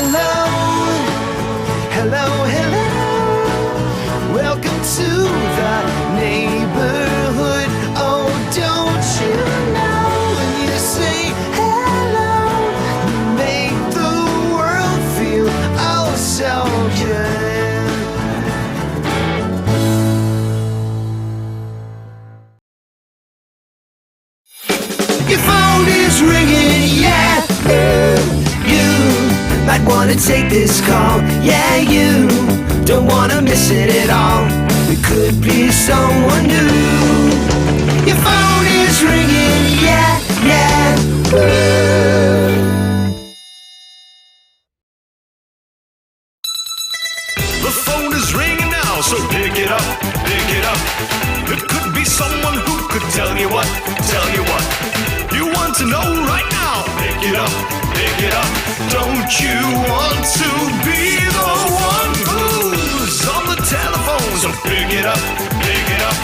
hello, hello, hello. Welcome to the neighborhood. Oh, don't you know when you say hello, you make the world feel oh so good. Your phone is ringing, yeah. You might wanna take this call, yeah. You don't wanna miss it at all. It could be someone new. Your phone is ringing, yeah, yeah. The phone is ringing now, so pick it up, pick it up. It could be someone who could tell you what you want to know right now. Pick it up, pick it up. Don't you want to be the one who's on the telephone? So pick it up, pick it up.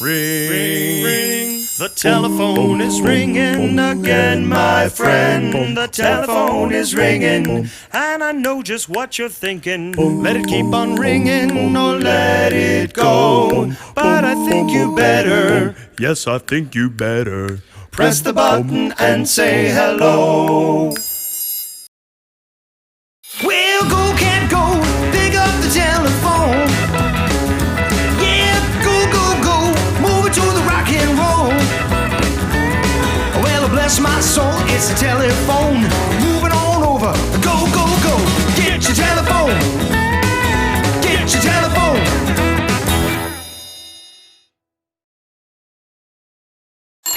Ring, ring. The telephone is ringing again, my friend. The telephone is ringing, and I know just what you're thinking. Let it keep on ringing or let it go. But I think you better, yes, I think you better press the button and say hello. Well, go, can't go, pick up the telephone. Yeah, go, go, go, move it to the rock and roll. Well, bless my soul, it's the telephone. Moving on over, go, go, go. Get your telephone, get your telephone.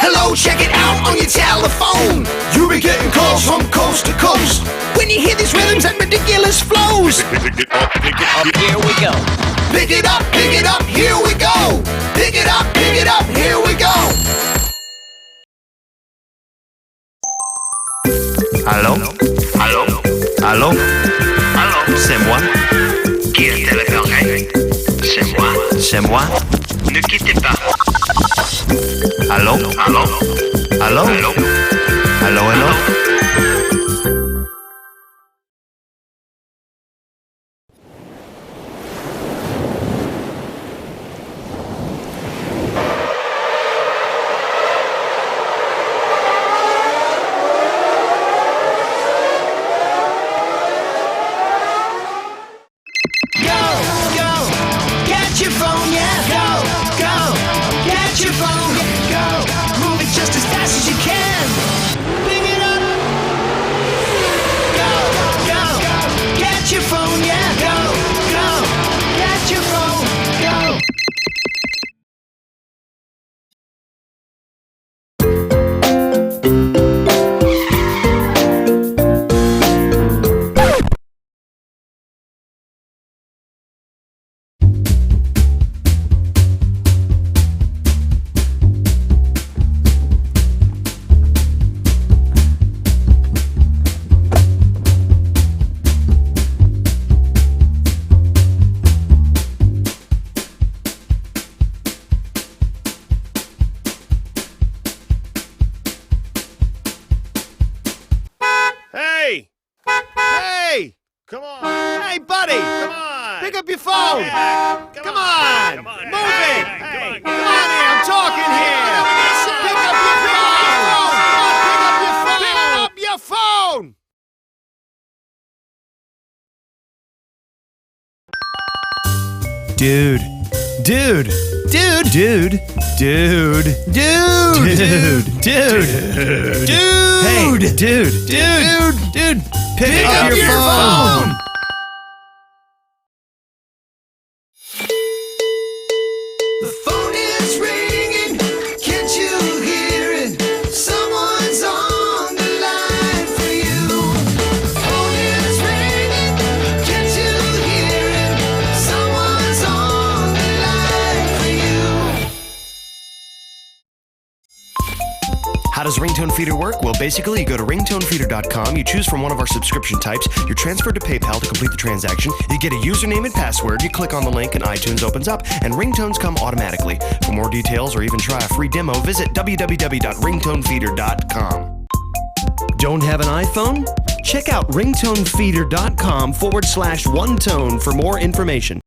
Hello, check it out on your telephone. You'll be getting calls from coast to coast when you hear these rhythms and ridiculous flows. Pick it up, Here we go. Pick it up, here we go. Pick it up, here we go. Allô? Allô? Allô? Allô? C'est moi? Qui est le téléphone? C'est moi. C'est moi? Ne quittez pas. Allô? Allô? Allô? Allô? Allô? Allô? Go, go, get your phone, yeah. Go, go, get your phone. Go, move it just as fast as you can. Pick it up. Go, go, get your phone, yeah. Go, go, get your phone. Go. Hey! Hey! Come on! Hey, buddy! Come on! Pick up your phone! Come on! Move it! Come on here! I'm talking here! Pick up your phone! Pick up your phone! Dude. Dude. Dude. Dude. Dude. Dude. Dude. Dude. Dude. Hey, dude. Dude. Dude. Pick up your phone. The phone is ringing, can't you hear it? Someone's on the line for you. The phone is ringing, can't you hear it? Someone's on the line for you. How does Ringtone Feeder work? Well, basically, you go to ringtonefeeder.com, you choose from one of our subscription types, you're transferred to PayPal to complete the transaction, you get a username and password, you click on the link, and iTunes opens up, and ringtones come automatically. For more details or even try a free demo, visit www.ringtonefeeder.com. Don't have an iPhone? Check out ringtonefeeder.com/one tone for more information.